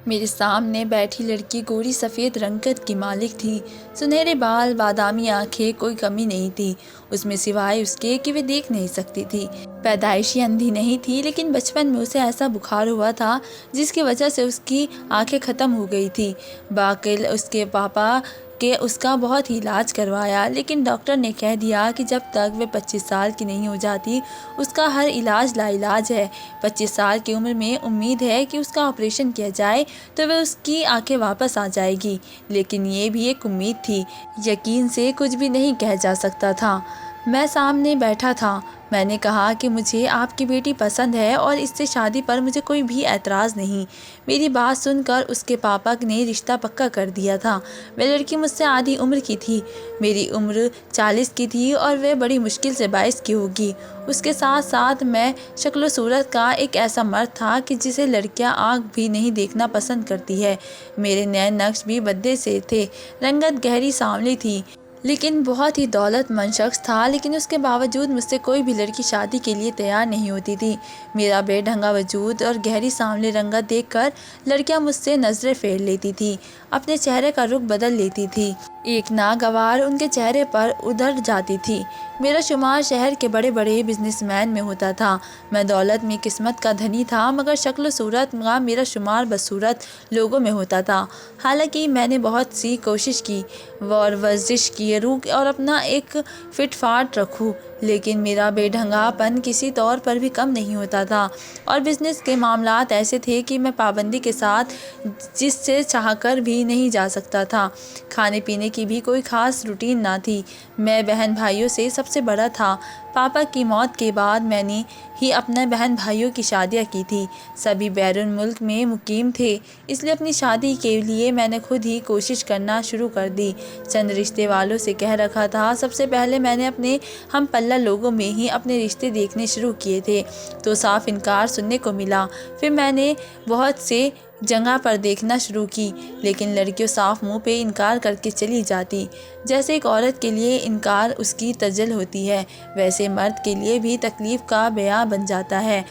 मेरे सामने बैठी लड़की गोरी सफ़ेद रंगत की मालिक थी। सुनहरे बाल, बादामी आंखें, कोई कमी नहीं थी उसमें सिवाय उसके कि वे देख नहीं सकती थी। पैदाइशी अंधी नहीं थी, लेकिन बचपन में उसे ऐसा बुखार हुआ था जिसकी वजह से उसकी आंखें ख़त्म हो गई थी। बाकिल उसके पापा के उसका बहुत ही इलाज करवाया, लेकिन डॉक्टर ने कह दिया कि जब तक वे 25 साल की नहीं हो जाती उसका हर इलाज लाइलाज है। 25 साल की उम्र में उम्मीद है कि उसका ऑपरेशन किया जाए तो वह उसकी आंखें वापस आ जाएगी, लेकिन ये भी एक उम्मीद थी, यकीन से कुछ भी नहीं कह जा सकता था। मैं सामने बैठा था। मैंने कहा कि मुझे आपकी बेटी पसंद है और इससे शादी पर मुझे कोई भी ऐतराज़ नहीं। मेरी बात सुनकर उसके पापा ने रिश्ता पक्का कर दिया था। वह लड़की मुझसे आधी उम्र की थी। मेरी उम्र 40 की थी और वह बड़ी मुश्किल से 22 की होगी। उसके साथ साथ मैं शक्ल सूरत का एक ऐसा मर्द था कि जिसे लड़कियां आँख भी नहीं देखना पसंद करती है। मेरे नैन नक्श भी बदले से थे। रंगत गहरी सांवली थी, लेकिन बहुत ही दौलतमंद शख्स था, लेकिन उसके बावजूद मुझसे कोई भी लड़की शादी के लिए तैयार नहीं होती थी। मेरा बेढंगा वजूद और गहरी सांवली रंगत देखकर लड़कियां मुझसे नज़रें फेर लेती थी, अपने चेहरे का रुख बदल लेती थी। एक नागवार उनके चेहरे पर उधर जाती थी। मेरा शुमार शहर के बड़े बड़े बिजनेसमैन में होता था। मैं दौलत में किस्मत का धनी था, मगर शक्ल सूरत का मेरा शुमार बदसूरत लोगों में होता था। हालांकि मैंने बहुत सी कोशिश की और वर्जिश की और अपना एक फिट फाट रखूं, लेकिन मेरा बेढंगापन किसी तौर पर भी कम नहीं होता था। और बिजनेस के मामलात ऐसे थे कि मैं पाबंदी के साथ जिससे चाहकर भी नहीं जा सकता था। खाने पीने की भी कोई ख़ास रूटीन ना थी। मैं बहन भाइयों से सबसे बड़ा था। पापा की मौत के बाद मैंने ही अपने बहन भाइयों की शादियां की थी। सभी बैरून मुल्क में मुकीम थे, इसलिए अपनी शादी के लिए मैंने खुद ही कोशिश करना शुरू कर दी। चंद रिश्ते वालों से कह रखा था। सबसे पहले मैंने अपने हम पल्ला लोगों में ही अपने रिश्ते देखने शुरू किए थे, तो साफ इनकार सुनने को मिला। फिर मैंने बहुत से जगह पर देखना शुरू की, लेकिन लड़कियों साफ मुंह पे इनकार करके चली जाती। जैसे एक औरत के लिए इनकार उसकी तजल होती है, वैसे मर्द के लिए भी तकलीफ़ का बयां बन जाता है।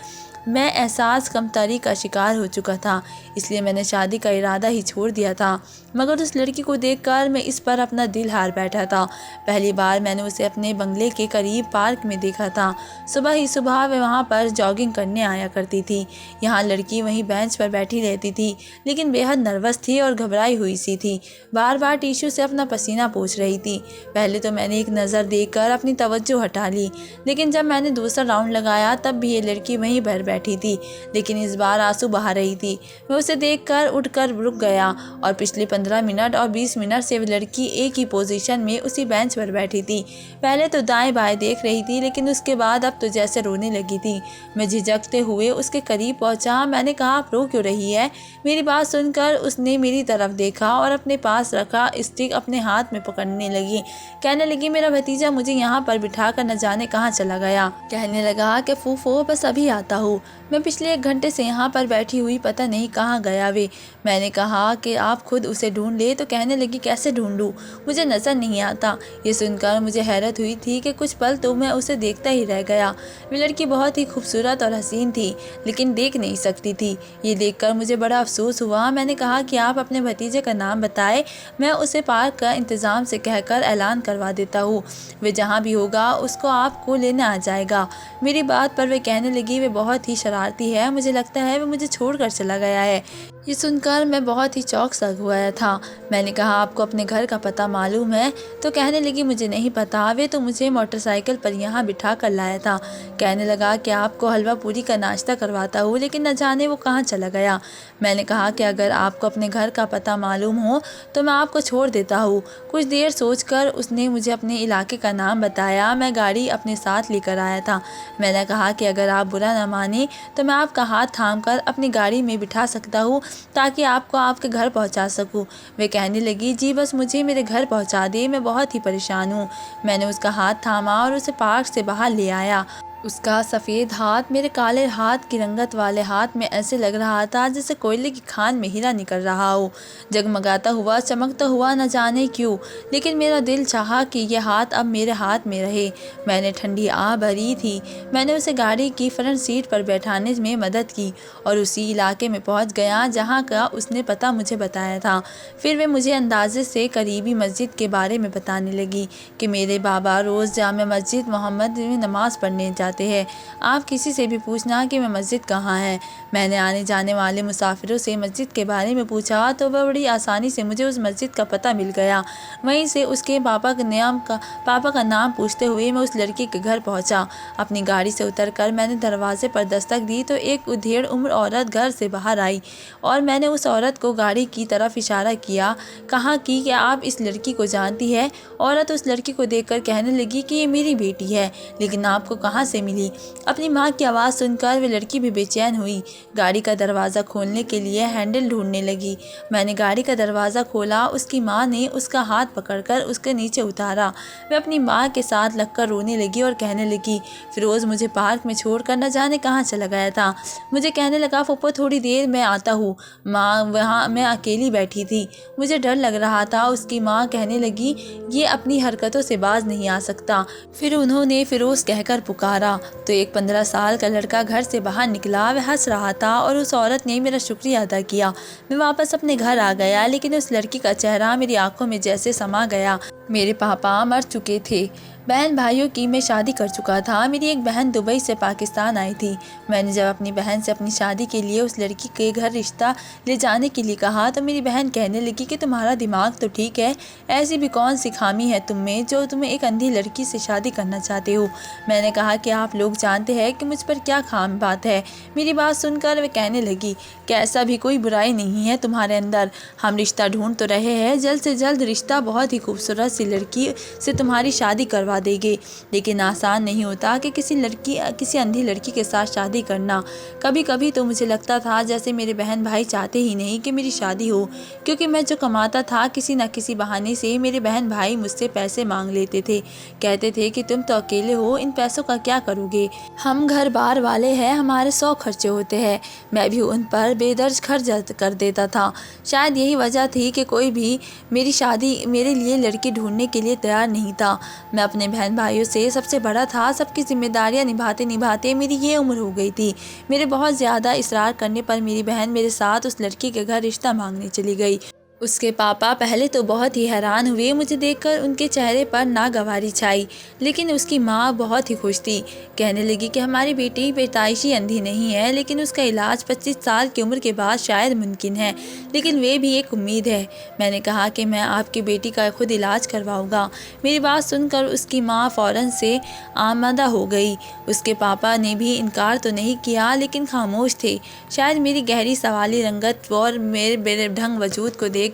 मैं एहसास कमतरी का शिकार हो चुका था, इसलिए मैंने शादी का इरादा ही छोड़ दिया था। मगर उस लड़की को देखकर मैं इस पर अपना दिल हार बैठा था। पहली बार मैंने उसे अपने बंगले के करीब पार्क में देखा था। सुबह ही सुबह वह वहाँ पर जॉगिंग करने आया करती थी। यहाँ लड़की वहीं बेंच पर बैठी रहती थी, लेकिन बेहद नर्वस थी और घबराई हुई सी थी। बार बार टिश्यू से अपना पसीना पोंछ रही थी। पहले तो मैंने एक नज़र देखकर अपनी तवज्जो हटा ली, लेकिन जब मैंने दूसरा राउंड लगाया तब भी ये लड़की वहीं पर बैठी थी, लेकिन इस बार आंसू बहा रही थी। मैं उसे देखकर उठकर रुक गया और पिछले 15 मिनट और 20 मिनट से वह लड़की एक ही पोजीशन में उसी बेंच पर बैठी थी। पहले तो दाएं बाएं देख रही थी, लेकिन उसके बाद अब तो जैसे रोने लगी थी। मैं झिझकते हुए उसके करीब पहुंचा। मैंने कहा, आप रो क्यों रही है? मेरी बात सुनकर उसने मेरी तरफ देखा और अपने पास रखा स्टिक अपने हाथ में पकड़ने लगी। कहने लगी, मेरा भतीजा मुझे यहाँ पर बिठाकर न जाने कहाँ चला गया। कहने लगा कि फूफो बस अभी आता हूँ, मैं पिछले 1 घंटे से यहाँ पर बैठी हुई, पता नहीं कहाँ गया वे। मैंने कहा कि आप खुद उसे ढूंढ ले। तो कहने लगी, कैसे ढूंढूं, मुझे नज़र नहीं आता। ये सुनकर मुझे हैरत हुई थी कि कुछ पल तो मैं उसे देखता ही रह गया। वो लड़की बहुत ही खूबसूरत और हसीन थी, लेकिन देख नहीं सकती थी। ये देखकर मुझे बड़ा अफसोस हुआ। मैंने कहा कि आप अपने भतीजे का नाम बताएं, मैं उसे पार्क का इंतज़ाम से कहकर ऐलान करवा देता हूँ। वे जहाँ भी होगा उसको आपको लेने आ जाएगा। मेरी बात पर वे कहने लगी, वे बहुत ही शरारती है, मुझे लगता है वो मुझे छोड़कर चला गया है। ये सुनकर मैं बहुत ही चौंक सा हुआ था। मैंने कहा, आपको अपने घर का पता मालूम है? तो कहने लगी, मुझे नहीं पता, वे तो मुझे मोटरसाइकिल पर यहाँ बिठा कर लाया था। कहने लगा कि आपको हलवा पूरी का नाश्ता करवाता हूँ, लेकिन न जाने वो कहाँ चला गया। मैंने कहा कि अगर आपको अपने घर का पता मालूम हो तो मैं आपको छोड़ देता हूँ। कुछ देर सोचकर उसने मुझे अपने इलाके का नाम बताया। मैं गाड़ी अपने साथ लेकर आया था। मैंने कहा कि अगर आप बुरा न माने तो मैं आपका हाथ थामकर अपनी गाड़ी में बिठा सकता हूँ, ताकि आपको आपके घर पहुंचा सकूं। वे कहने लगी, जी बस मुझे मेरे घर पहुंचा दे, मैं बहुत ही परेशान हूँ। मैंने उसका हाथ थामा और उसे पार्क से बाहर ले आया। उसका सफ़ेद हाथ मेरे काले हाथ की रंगत वाले हाथ में ऐसे लग रहा था जैसे कोयले की खान में हीरा निकल रहा हो, जगमगाता हुआ, चमकता हुआ, न जाने क्यों। लेकिन मेरा दिल चाहा कि यह हाथ अब मेरे हाथ में रहे। मैंने ठंडी आह भरी थी। मैंने उसे गाड़ी की फ्रंट सीट पर बैठाने में मदद की और उसी इलाके में पहुंच गया जहां का उसने पता मुझे बताया था। फिर वे मुझे अंदाजे से करीबी मस्जिद के बारे में बताने लगी कि मेरे बाबा रोज़ जामे मस्जिद मोहम्मद में नमाज़ पढ़ने जाते हैं। आप किसी से भी पूछना कि मैं मस्जिद कहाँ है। मैंने आने जाने वाले मुसाफिरों से मस्जिद के बारे में पूछा तो वह बड़ी आसानी से मुझे उस मस्जिद का पता मिल गया। वहीं से उसके पापा का नाम पूछते हुए मैं उस लड़की के घर पहुंचा। अपनी गाड़ी से उतरकर मैंने दरवाजे पर दस्तक दी तो एक उधेड़ उम्र औरत घर से बाहर आई और मैंने उस औरत को गाड़ी की तरफ इशारा किया। कहा कि क्या आप इस लड़की को जानती है? औरत उस लड़की को देखकर कहने लगी कि ये मेरी बेटी है, लेकिन आपको कहाँ से मिली? अपनी माँ की आवाज़ सुनकर वे लड़की भी बेचैन हुई। गाड़ी का दरवाज़ा खोलने के लिए हैंडल ढूंढने लगी। मैंने गाड़ी का दरवाज़ा खोला। उसकी माँ ने उसका हाथ पकड़कर उसके नीचे उतारा। वे अपनी माँ के साथ लगकर रोने लगी और कहने लगी, फिरोज़ मुझे पार्क में छोड़कर न जाने कहाँ चला गया था। मुझे कहने लगा, फूफो थोड़ी देर में आता हूँ। माँ वहाँ मैं अकेली बैठी थी, मुझे डर लग रहा था। उसकी माँ कहने लगी, ये अपनी हरकतों से बाज नहीं आ सकता। फिर उन्होंने फिरोज़ कहकर पुकारा तो एक 15 साल का लड़का घर से बाहर निकला। वह हंस रहा था और उस औरत ने मेरा शुक्रिया अदा किया। मैं वापस अपने घर आ गया, लेकिन उस लड़की का चेहरा मेरी आंखों में जैसे समा गया। मेरे पापा मर चुके थे, बहन भाइयों की मैं शादी कर चुका था। मेरी एक बहन दुबई से पाकिस्तान आई थी। मैंने जब अपनी बहन से अपनी शादी के लिए उस लड़की के घर रिश्ता ले जाने के लिए कहा तो मेरी बहन कहने लगी कि तुम्हारा दिमाग तो ठीक है, ऐसी भी कौन सी खामी है तुम में जो तुम्हें एक अंधी लड़की से शादी करना चाहते हो। मैंने कहा कि आप लोग जानते हैं कि मुझ पर क्या खाम बात है। मेरी बात सुनकर वे कहने लगी कि ऐसा भी कोई बुराई नहीं है तुम्हारे अंदर। हम रिश्ता ढूंढ तो रहे हैं, जल्द से जल्द रिश्ता बहुत ही खूबसूरत सी लड़की से तुम्हारी शादी करवा देंगे। लेकिन आसान नहीं होता कि किसी अंधी लड़की के साथ शादी करना। कभी कभी तो मुझे लगता था जैसे मेरे बहन भाई चाहते ही नहीं कि मेरी शादी हो, क्योंकि मैं जो कमाता था किसी न किसी बहाने से मेरे बहन भाई मुझसे पैसे मांग लेते थे। कहते थे कि तुम तो अकेले हो, इन पैसों का क्या करोगे? हम घर बार वाले हैं, हमारे 100 खर्चे होते हैं। मैं भी उन पर बेदर्ज खर्च कर देता था। शायद यही वजह थी कि कोई भी मेरे लिए लड़की ढूंढने के लिए तैयार नहीं था। मैं अपने बहन भाइयों से सबसे बड़ा था। सबकी जिम्मेदारियां निभाते निभाते मेरी ये उम्र हो गई थी। मेरे बहुत ज़्यादा इसरार करने पर मेरी बहन मेरे साथ उस लड़की के घर रिश्ता मांगने चली गई। उसके पापा पहले तो बहुत ही हैरान हुए। मुझे देखकर उनके चेहरे पर नागवारी छाई, लेकिन उसकी माँ बहुत ही खुश थी। कहने लगी कि हमारी बेटी पैदाइशी अंधी नहीं है, लेकिन उसका इलाज 25 साल की उम्र के बाद शायद मुमकिन है, लेकिन वे भी एक उम्मीद है। मैंने कहा कि मैं आपकी बेटी का खुद इलाज करवाऊँगा। मेरी बात सुनकर उसकी माँ फ़ौरन से आमादा हो गई। उसके पापा ने भी इनकार तो नहीं किया, लेकिन खामोश थे। शायद मेरी गहरी सवाली रंगत और मेरे बेढंग वजूद को देखकर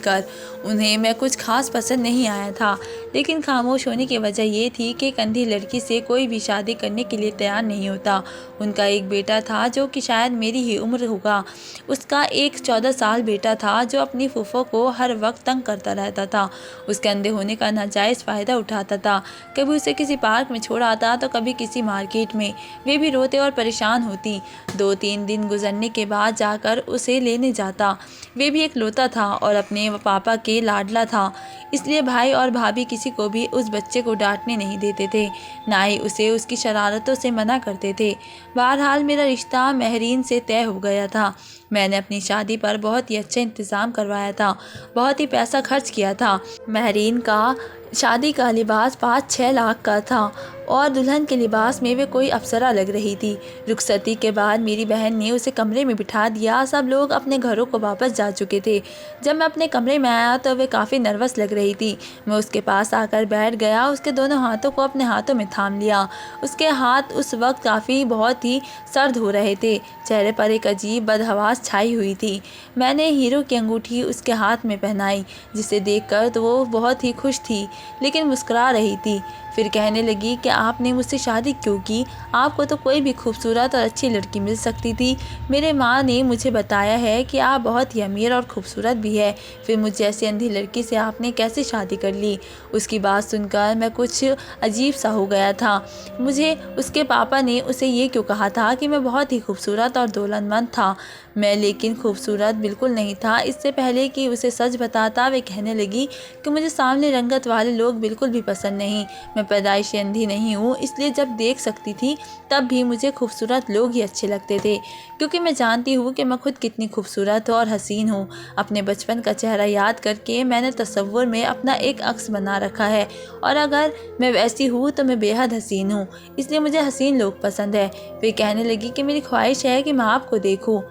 उन्हें मैं कुछ खास पसंद नहीं आया था। लेकिन खामोश होने की वजह ये थी कि एक अंधी लड़की से कोई भी शादी करने के लिए तैयार नहीं होता। उनका एक बेटा था जो कि शायद मेरी ही उम्र होगा। उसका एक 14 साल बेटा था जो अपनी फूफो को हर वक्त तंग करता रहता था। उसके अंधे होने का नाजायज़ फ़ायदा उठाता था। कभी उसे किसी पार्क में छोड़ आता तो कभी किसी मार्केट में। वे भी रोते और परेशान होती। 2-3 दिन गुजरने के बाद जाकर उसे लेने जाता। वे भी एक लौता था और अपने पापा के लाडला था, इसलिए भाई और भाभी किसी को भी उस बच्चे को डांटने नहीं देते थे, ना ही उसे उसकी शरारतों से मना करते थे। बहरहाल मेरा रिश्ता महरीन से तय हो गया था। मैंने अपनी शादी पर बहुत ही अच्छा इंतज़ाम करवाया था, बहुत ही पैसा खर्च किया था। महरीन का शादी का लिबास 5-6 लाख का था और दुल्हन के लिबास में वे कोई अप्सरा लग रही थी। रुखसती के बाद मेरी बहन ने उसे कमरे में बिठा दिया। सब लोग अपने घरों को वापस जा चुके थे। जब मैं अपने कमरे में आया तो वे काफ़ी नर्वस लग रही थी। मैं उसके पास आकर बैठ गया, उसके दोनों हाथों को अपने हाथों में थाम लिया। उसके हाथ उस वक्त बहुत ही सर्द हो रहे थे। चेहरे पर एक अजीब बदहवास छाई हुई थी। मैंने हीरो की अंगूठी उसके हाथ में पहनाई, जिसे देखकर तो वो बहुत ही खुश थी, लेकिन मुस्कुरा रही थी। फिर कहने लगी कि आपने मुझसे शादी क्यों की, आपको तो कोई भी खूबसूरत और अच्छी लड़की मिल सकती थी। मेरे माँ ने मुझे बताया है कि आप बहुत ही अमीर और खूबसूरत भी है, फिर मुझ जैसी अंधी लड़की से आपने कैसे शादी कर ली। उसकी बात सुनकर मैं कुछ अजीब सा हो गया था। मुझे उसके पापा ने उसे ये क्यों कहा था कि मैं बहुत ही खूबसूरत और दौलतमंद था। मैं लेकिन खूबसूरत बिल्कुल नहीं था। इससे पहले कि उसे सच बताता वे कहने लगी कि मुझे सामने रंगत वाले लोग बिल्कुल भी पसंद नहीं। मैं पैदाइशी अंधी नहीं हूँ, इसलिए जब देख सकती थी तब भी मुझे खूबसूरत लोग ही अच्छे लगते थे, क्योंकि मैं जानती हूँ कि मैं खुद कितनी खूबसूरत और हसीन हूँ। अपने बचपन का चेहरा याद करके मैंने तस्वुर में अपना एक अक्स बना रखा है, और अगर मैं वैसी हूँ तो मैं बेहद हसीन हूँ, इसलिए मुझे हसीन लोग पसंद है। वे कहने लगी कि मेरी ख्वाहिश है कि मैं आपको देखूँ,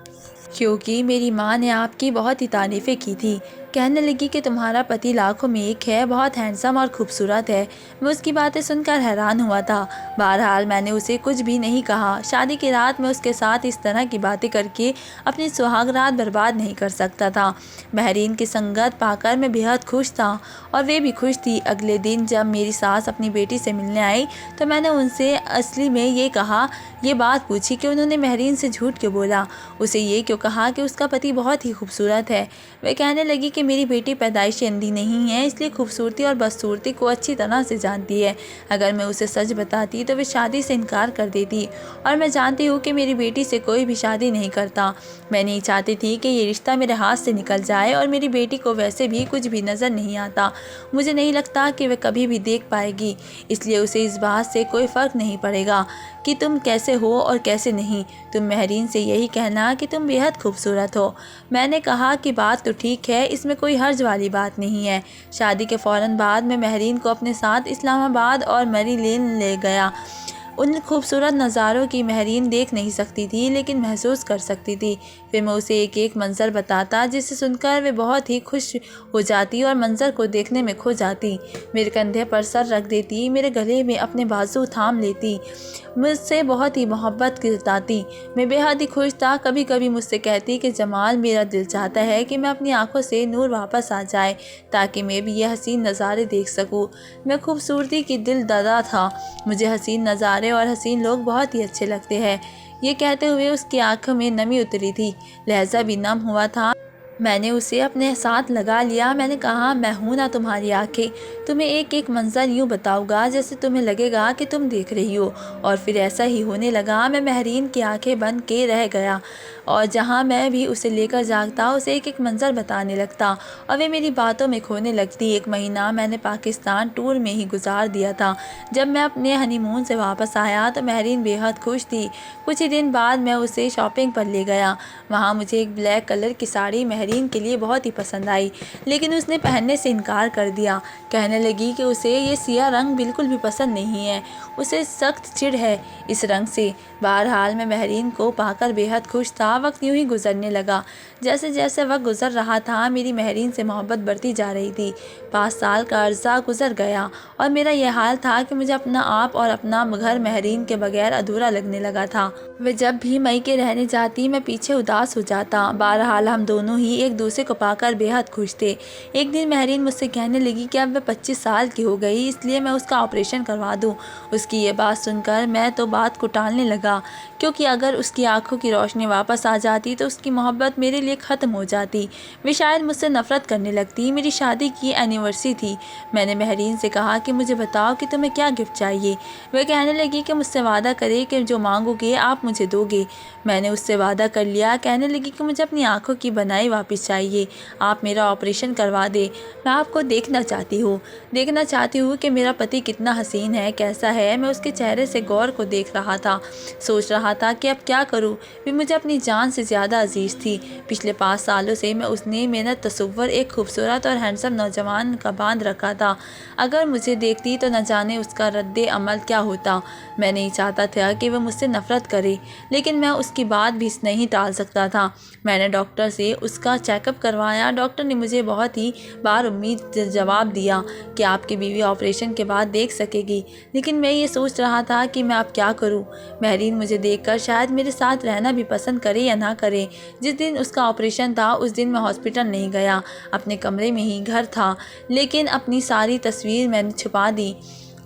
क्योंकि मेरी माँ ने आपकी बहुत ही तारीफ़ें की थी। कहने लगी कि तुम्हारा पति लाखों में एक है, बहुत हैंडसम और खूबसूरत है। मैं उसकी बातें सुनकर हैरान हुआ था। बहरहाल मैंने उसे कुछ भी नहीं कहा। शादी की रात में उसके साथ इस तरह की बातें करके अपनी सुहाग रात बर्बाद नहीं कर सकता था। महरीन की संगत पाकर मैं बेहद खुश था और वे भी खुश थी। अगले दिन जब मेरी सास अपनी बेटी से मिलने आई तो मैंने उनसे असली में ये बात पूछी कि उन्होंने महरीन से झूठ क्यों बोला, उसे ये क्यों कहा कि उसका पति बहुत ही खूबसूरत है। वे कहने लगी कि मेरी बेटी पैदाइशी अंधी नहीं है, इसलिए खूबसूरती और बदसूरती को अच्छी तरह से जानती है। अगर मैं उसे सच बताती तो वे शादी से इनकार कर देती, और मैं जानती हूँ कि मेरी बेटी से कोई भी शादी नहीं करता। मैं नहीं चाहती थी कि ये रिश्ता मेरे हाथ से निकल जाए, और मेरी बेटी को वैसे भी कुछ भी नज़र नहीं आता। मुझे नहीं लगता कि वह कभी भी देख पाएगी, इसलिए उसे इस बात से कोई फ़र्क नहीं पड़ेगा कि तुम कैसे हो और कैसे नहीं। तुम महरीन से यही कहना कि तुम बेहद खूबसूरत हो। मैंने कहा कि बात तो ठीक है, इसमें कोई हर्ज वाली बात नहीं है। शादी के फ़ौरन बाद मैं महरीन को अपने साथ इस्लामाबाद और मरी लेन ले गया। उन खूबसूरत नज़ारों की महरीन देख नहीं सकती थी, लेकिन महसूस कर सकती थी। फिर मैं उसे एक एक मंज़र बताता, जिसे सुनकर वे बहुत ही खुश हो जाती और मंज़र को देखने में खो जाती। मेरे कंधे पर सर रख देती, मेरे गले में अपने बाजू थाम लेती, मुझसे बहुत ही मोहब्बत जताती। मैं बेहद ही खुश था। कभी कभी मुझसे कहती कि जमाल, मेरा दिल चाहता है कि मैं अपनी आंखों से नूर वापस आ जाए, ताकि मैं भी ये हसीन नज़ारे देख सकूं। मैं खूबसूरती की दिल ददा था। मुझे हसीन नज़ारे और हसीन लोग बहुत ही अच्छे लगते हैं। ये कहते हुए उसकी आंखों में नमी उतरी थी, लहजा भी नम हुआ था। मैंने उसे अपने साथ लगा लिया। मैंने कहा, मैं हूँ ना तुम्हारी आंखें, तुम्हें एक एक मंजर यूँ बताऊँगा जैसे तुम्हें लगेगा कि तुम देख रही हो। और फिर ऐसा ही होने लगा। मैं महरीन की आंखें बंद के रह गया, और जहाँ मैं भी उसे लेकर जागता उसे एक एक मंजर बताने लगता, और वे मेरी बातों में खोने लगती। 1 महीना मैंने पाकिस्तान टूर में ही गुजार दिया था। जब मैं अपने हनीमून से वापस आया तो महरीन बेहद खुश थी। कुछ ही दिन बाद मैं उसे शॉपिंग पर ले गया। वहाँ मुझे एक ब्लैक कलर की साड़ी महरीन के लिए बहुत ही पसंद आई, लेकिन उसने पहनने से इनकार कर दिया। कहने लगी कि उसे ये सिया रंग बिल्कुल भी पसंद नहीं है, उसे सख्त चिढ़ है इस रंग से। बहरहाल मैं महरीन को पाकर बेहद खुश था। वक्त यूं ही गुजरने लगा। जैसे जैसे वक्त गुजर रहा था, मेरी महरीन से मोहब्बत बढ़ती जा रही थी। 5 साल का अरसा गुजर गया और मेरा यह हाल था कि मुझे अपना आप और अपना घर महरीन के बगैर अधूरा लगने लगा था। वे जब भी मैके रहने जाती मैं पीछे उदास हो जाता। बहरहाल हम दोनों ही एक दूसरे को पाकर बेहद खुश थे। एक दिन महरीन मुझसे कहने लगी कि अब वह 25 साल की हो गई, इसलिए मैं उसका ऑपरेशन करवा दूं। उसकी ये बात सुनकर मैं तो बात को टालने लगा, क्योंकि अगर उसकी आंखों की रोशनी वापस आ जाती तो उसकी मोहब्बत मेरे लिए ख़त्म हो जाती। वे शायद मुझसे नफ़रत करने लगती। मेरी शादी की एनिवर्सरी थी। मैंने महरीन से कहा कि मुझे बताओ कि तुम्हें क्या गिफ्ट चाहिए। वह कहने लगी कि मुझसे वादा करे कि जो मांगोगे आप मुझे दोगे। मैंने उससे वादा कर लिया। कहने लगी कि मुझे अपनी आंखों की बनाई वापस चाहिए, आप मेरा ऑपरेशन करवा दे। मैं आपको देखना चाहती हूँ कि मेरा पति कितना हसीन है, कैसा है। मैं उसके चेहरे से गौर को देख रहा था, सोच रहा था कि अब क्या करूँ। वे मुझे अपनी जान से ज़्यादा अजीज़ थी। पिछले 5 सालों से मैं उसने मेरा तस्वुर एक खूबसूरत और हैंडसम नौजवान का बांध रखा था। अगर मुझे देखती तो न जाने उसका रद्दे अमल क्या होता। मैं नहीं चाहता था कि वह मुझसे नफ़रत करे, लेकिन मैं उसकी बात भी नहीं टाल सकता था। मैंने डॉक्टर से उसका चेकअप करवाया। डॉक्टर ने मुझे बहुत ही बार उम्मीद जवाब दिया कि आपकी बीवी ऑपरेशन के बाद देख सकेगी, लेकिन मैं ये सोच रहा था कि मैं अब क्या करूं। महरीन मुझे देखकर शायद मेरे साथ रहना भी पसंद करे या ना करे। जिस दिन उसका ऑपरेशन था उस दिन मैं हॉस्पिटल नहीं गया, अपने कमरे में ही घर था, लेकिन अपनी सारी तस्वीर मैंने छुपा दी।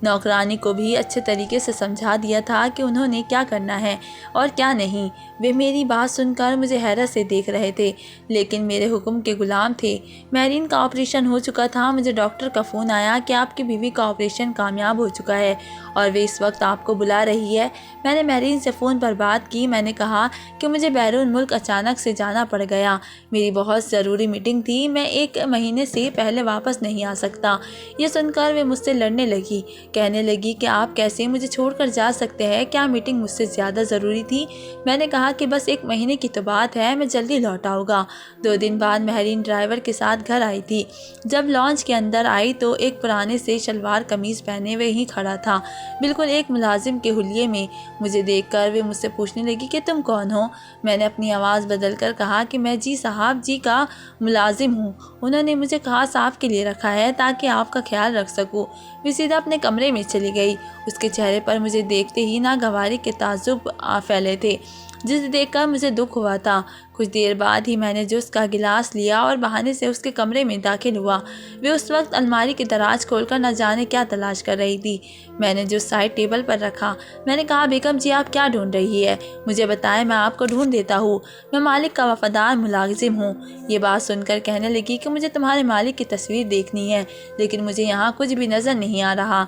नौकरानी को भी अच्छे तरीके से समझा दिया था कि उन्होंने क्या करना है और क्या नहीं। वे मेरी बात सुनकर मुझे हैरत से देख रहे थे, लेकिन मेरे हुक्म के गुलाम थे। मेहरीन का ऑपरेशन हो चुका था। मुझे डॉक्टर का फ़ोन आया कि आपकी बीवी का ऑपरेशन कामयाब हो चुका है और वे इस वक्त आपको बुला रही है। मैंने मेहरीन से फ़ोन पर बात की। मैंने कहा कि मुझे बैरून मुल्क अचानक से जाना पड़ गया। मेरी बहुत ज़रूरी मीटिंग थी। मैं 1 महीने से पहले वापस नहीं आ सकता। ये सुनकर वे मुझसे लड़ने लगी। कहने लगी कि आप कैसे मुझे छोड़कर जा सकते हैं? क्या मीटिंग मुझसे ज़्यादा ज़रूरी थी? मैंने कहा कि बस 1 महीने की तो बात है, मैं जल्दी लौट आऊँगा। 2 दिन बाद मेहरीन ड्राइवर के साथ घर आई थी। जब लॉन्च के अंदर आई तो एक पुराने से शलवार कमीज़ पहने हुए ही खड़ा था, बिल्कुल एक मुलाजिम के हुलिये में। मुझे देखकर वे मुझसे पूछने लगी कि तुम कौन हो? मैंने अपनी आवाज़ बदलकर कहा कि मैं जी साहब जी का मुलाजिम हूँ। उन्होंने मुझे खास आपके लिए रखा है ताकि आपका ख्याल रख सकूँ। वे सीधा अपने कमरे में चली गई। उसके चेहरे पर मुझे देखते ही नागवारी के ताज्जुब फैले थे, जिसे देखकर मुझे दुख हुआ था। कुछ देर बाद ही मैंने जूस का गिलास लिया और बहाने से उसके कमरे में दाखिल हुआ। वे उस वक्त अलमारी के दराज खोलकर न जाने क्या तलाश कर रही थी। मैंने जूस साइड टेबल पर रखा। मैंने कहा, बेगम जी आप क्या ढूंढ रही है? मुझे बताएं, मैं आपको ढूंढ देता हूँ। मैं मालिक का वफादार मुलाजिम हूँ। ये बात सुनकर कहने लगी कि मुझे तुम्हारे मालिक की तस्वीर देखनी है, लेकिन मुझे यहाँ कुछ भी नज़र नहीं आ रहा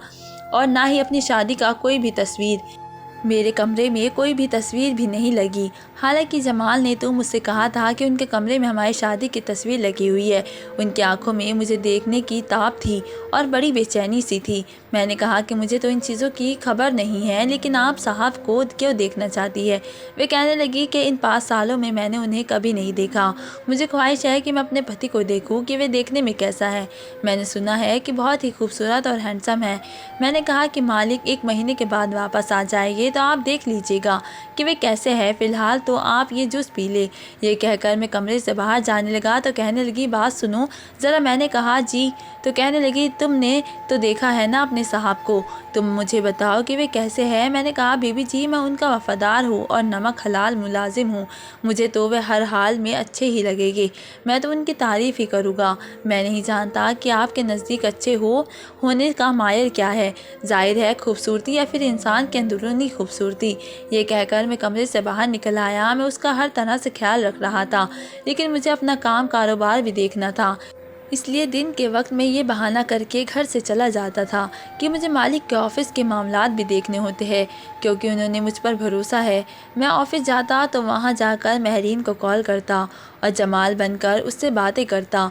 और ना ही अपनी शादी का कोई भी तस्वीर। मेरे कमरे में कोई भी तस्वीर भी नहीं लगी। हालांकि जमाल ने तो मुझसे कहा था कि उनके कमरे में हमारी शादी की तस्वीर लगी हुई है। उनकी आंखों में मुझे देखने की ताब थी और बड़ी बेचैनी सी थी। मैंने कहा कि मुझे तो इन चीज़ों की खबर नहीं है, लेकिन आप साहब को क्यों देखना चाहती है? वे कहने लगी कि इन 5 सालों में मैंने उन्हें कभी नहीं देखा। मुझे ख्वाहिश है कि मैं अपने पति को देखूँ कि वे देखने में कैसा है। मैंने सुना है कि बहुत ही खूबसूरत और हैंडसम है। मैंने कहा कि मालिक 1 महीने के बाद वापस आ जाएंगे तो आप देख लीजिएगा कि वे कैसे हैं। फ़िलहाल तो आप ये जूस पी ले। ये कहकर मैं कमरे से बाहर जाने लगा तो कहने लगी, बात सुनो ज़रा। मैंने कहा जी। तो कहने लगी, तुमने तो देखा है ना अपने साहब को, तुम मुझे बताओ कि वे कैसे हैं। मैंने कहा, बीबी जी मैं उनका वफ़ादार हूँ और नमक हलाल मुलाजिम हूँ। मुझे तो वे हर हाल में अच्छे ही लगेंगे। मैं तो उनकी तारीफ़ ही करूँगा। मैं नहीं जानता कि आपके नज़दीक अच्छे होने का मायर क्या है, ज़ाहिर है खूबसूरती या फिर इंसान के अंदरूनी खूबसूरती। ये कहकर मैं कमरे से बाहर निकल आया। मैं उसका हर तरह से ख्याल रख रहा था, लेकिन मुझे अपना काम कारोबार भी देखना था। इसलिए दिन के वक्त मैं ये बहाना करके घर से चला जाता था कि मुझे मालिक के ऑफ़िस के मामलात भी देखने होते हैं, क्योंकि उन्होंने मुझ पर भरोसा है। मैं ऑफ़िस जाता तो वहाँ जाकर मेहरीन को कॉल करता और जमाल बनकर उससे बातें करता।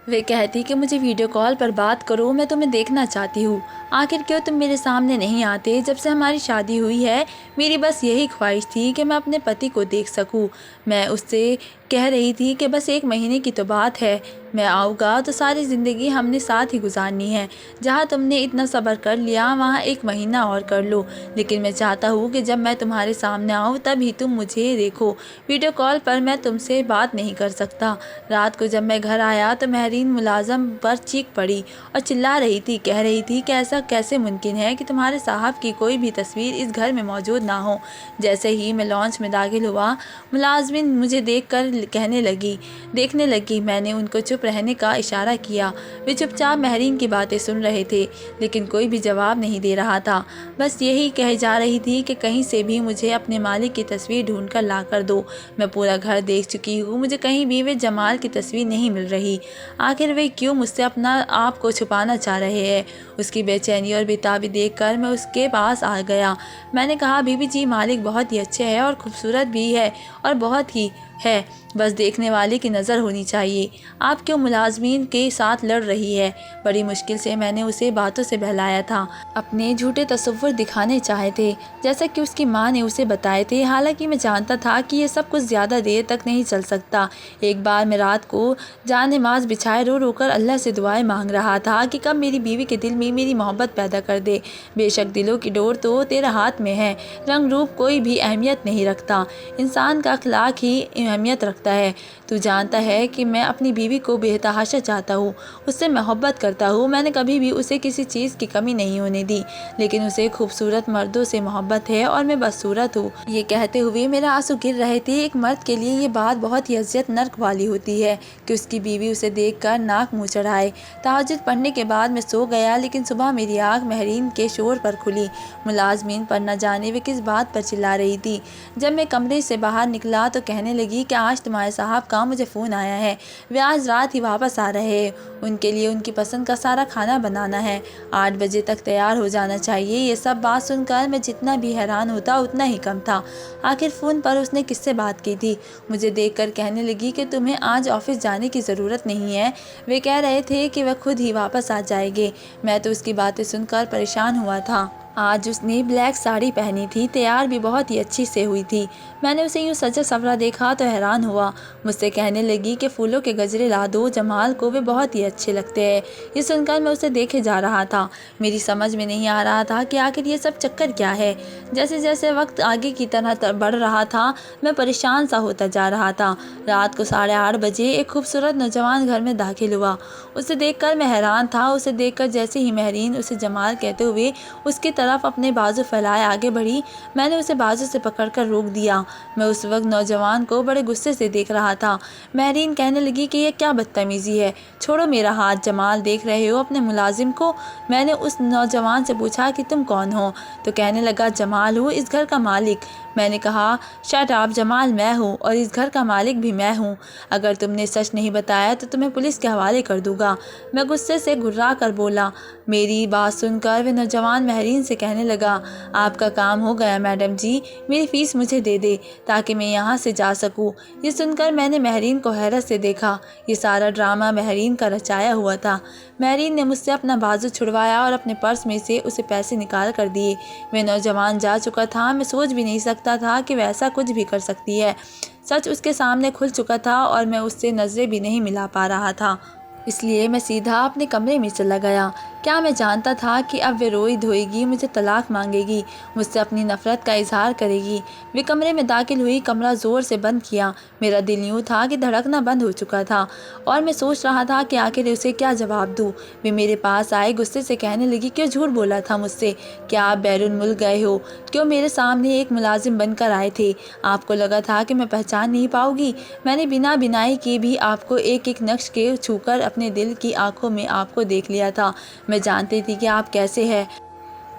वे कहती कि मुझे वीडियो कॉल पर बात करो, मैं तुम्हें देखना चाहती हूँ। आखिर क्यों तुम मेरे सामने नहीं आते? जब से हमारी शादी हुई है मेरी बस यही ख्वाहिश थी कि मैं अपने पति को देख सकूँ। मैं उससे कह रही थी कि बस 1 महीने की तो बात है, मैं आऊँगा तो सारी ज़िंदगी हमने साथ ही गुजारनी है। जहाँ तुमने इतना सब्र कर लिया वहाँ 1 महीना और कर लो, लेकिन मैं चाहता हूँ कि जब मैं तुम्हारे सामने आऊँ तब ही तुम मुझे देखो। वीडियो कॉल पर मैं तुमसे बात नहीं कर सकता। रात को जब मैं घर आया तो मेहरीन मुलाजम पर चीख पड़ी और चिल्ला रही थी। कह रही थी कि ऐसा कैसे मुमकिन है कि तुम्हारे साहब की कोई भी तस्वीर इस घर में मौजूद ना हो। जैसे ही मैं लॉन्च में दाखिल हुआ, मुलाजमिन मुझे देखकर देखने लगी। मैंने उनको चुप रहने का इशारा किया। वे चुपचाप मेहरीन की बातें सुन रहे थे, लेकिन कोई भी जवाब नहीं दे रहा था। बस यही कही जा रही थी कि कहीं से भी मुझे अपने मालिक की तस्वीर ढूंढ कर ला कर दो। मैं पूरा घर देख चुकी हूँ, मुझे कहीं भी वे जमाल की तस्वीर नहीं मिल रही। आखिर वे क्यों मुझसे अपना आप को छुपाना चाह रहे हैं? उसकी बेचैनी और बेताबी देखकर मैं उसके पास आ गया। मैंने कहा, बीबी जी मालिक बहुत ही अच्छे हैं और खूबसूरत भी है और बहुत ही है, बस देखने वाले की नज़र होनी चाहिए। आप क्यों मुलाजमीन के साथ लड़ रही है? बड़ी मुश्किल से मैंने उसे बातों से बहलाया था। अपने झूठे तसव्वुर दिखाने चाहे थे, जैसा कि उसकी माँ ने उसे बताए थे। हालांकि मैं जानता था कि ये सब कुछ ज़्यादा देर तक नहीं चल सकता। एक बार मैं रात को जान नमाज बिछाए रो रो कर अल्लाह से दुआएं मांग रहा था कि कब मेरी बीवी के दिल में मेरी मोहब्बत पैदा कर दे। बेशक दिलों की डोर तो तेरे हाथ में है, रंग रूप कोई भी अहमियत नहीं रखता, इंसान का अखलाक ही अहमियत रखता है। तू जानता है कि मैं अपनी बीवी को बेतहाशा चाहता हूँ, उससे मोहब्बत करता हूँ। मैंने कभी भी उसे किसी चीज़ की कमी नहीं होने दी, लेकिन उसे खूबसूरत मर्दों से मोहब्बत है और मैं बदसूरत हूँ। ये कहते हुए मेरे आंसू गिर रहे थे। एक मर्द के लिए ये बात बहुत ही अज़ियत नर्क वाली होती है कि उसकी बीवी उसे देखकर नाक मुँह चढ़ाए। तहज्जुद पढ़ने के बाद मैं सो गया, लेकिन सुबह मेरी आँख महरीन के शोर पर खुली। मुलाजमीन पर न जाने वे किस बात पर चिल्ला रही थी। जब मैं कमरे से बाहर निकला तो कहने लगी कि आज तुम्हारे साहब का मुझे फ़ोन आया है, वे आज रात ही वापस आ रहे हैं। उनके लिए उनकी पसंद का सारा खाना बनाना है, 8 बजे तक तैयार हो जाना चाहिए। ये सब बात सुनकर मैं जितना भी हैरान होता उतना ही कम था। आखिर फ़ोन पर उसने किससे बात की थी? मुझे देखकर कहने लगी कि तुम्हें आज ऑफिस जाने की ज़रूरत नहीं है, वे कह रहे थे कि वह खुद ही वापस आ जाएंगे। मैं तो उसकी बातें सुनकर परेशान हुआ था। आज उसने ब्लैक साड़ी पहनी थी, तैयार भी बहुत ही अच्छी से हुई थी। मैंने उसे यूँ सजा सवरा देखा तो हैरान हुआ। मुझसे कहने लगी कि फूलों के गजरे ला दो, जमाल को वे बहुत ही अच्छे लगते हैं। ये सुनकर मैं उसे देखे जा रहा था। मेरी समझ में नहीं आ रहा था कि आखिर ये सब चक्कर क्या है। जैसे जैसे वक्त आगे की तरह बढ़ रहा था, मैं परेशान सा होता जा रहा था। रात को 8:30 बजे एक खूबसूरत नौजवान घर में दाखिल हुआ। उसे देखकर मैं हैरान था। उसे देखकर जैसे ही महरीन उसे जमाल कहते हुए उसकी तरफ अपने बाजू फैलाए आगे बढ़ी, मैंने उसे बाजू से पकड़कर रोक दिया। मैं उस वक्त नौजवान को बड़े गुस्से से देख रहा था। महरीन कहने लगी कि यह क्या बदतमीज़ी है, छोड़ो मेरा हाथ। जमाल देख रहे हो अपने मुलाजिम को? मैंने उस नौजवान से पूछा कि तुम कौन हो? तो कहने लगा जमाल हूँ, इस घर का मालिक। मैंने कहा शट अप जमाल, मैं हूँ और इस घर का मालिक भी मैं हूँ। अगर तुमने सच नहीं बताया तो तुम्हें पुलिस के हवाले कर दूंगा। मैं गुस्से से घुर्रा कर बोला। मेरी बात सुनकर वह नौजवान महरीन से कहने लगा, आपका काम हो गया मैडम जी, मेरी फ़ीस मुझे दे दे ताकि मैं यहाँ से जा सकूँ। ये सुनकर मैंने महरीन को हैरत से देखा। ये सारा ड्रामा महरीन का रचाया हुआ था। महरीन ने मुझसे अपना बाजू छुड़वाया और अपने पर्स में से उसे पैसे निकाल कर दिए। वह नौजवान जा चुका था। मैं सोच भी नहीं सकता था कि वह ऐसा कुछ भी कर सकती है। सच उसके सामने खुल चुका था और मैं उससे नज़रें भी नहीं मिला पा रहा था। इसलिए मैं सीधा अपने कमरे में चला गया। क्या मैं जानता था कि अब वे रोई धोएगी, मुझे तलाक मांगेगी, मुझसे अपनी नफ़रत का इजहार करेगी। वे कमरे में दाखिल हुई, कमरा ज़ोर से बंद किया। मेरा दिल यूँ था कि धड़कना बंद हो चुका था और मैं सोच रहा था कि आखिर उसे क्या जवाब दूँ। वे मेरे पास आए, गुस्से से कहने लगी, क्यों झूठ बोला था मुझसे? क्या आप बैरून मुल्क गए हो? क्यों मेरे सामने एक मुलाजिम बनकर आए थे? आपको लगा था कि मैं पहचान नहीं पाऊँगी? मैंने बिना बिनाई के भी आपको एक एक नक्श के छूकर अपने दिल की आंखों में आपको देख लिया था। मैं जानती थी कि आप कैसे हैं।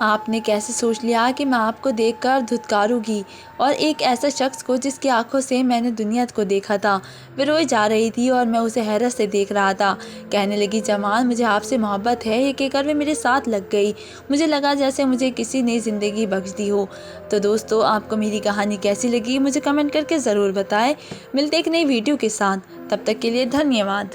आपने कैसे सोच लिया कि मैं आपको देखकर धुतकारूंगी, और एक ऐसा शख्स को जिसकी आंखों से मैंने दुनिया को देखा था। वे रोई जा रही थी और मैं उसे हैरत से देख रहा था। कहने लगी जमाल, मुझे आपसे मोहब्बत है। ये कहकर वे मेरे साथ लग गई। मुझे लगा जैसे मुझे किसी ने ज़िंदगी बख्श दी हो। तो दोस्तों, आपको मेरी कहानी कैसी लगी मुझे कमेंट करके ज़रूर बताएं। मिलते एक नई वीडियो के साथ, तब तक के लिए धन्यवाद।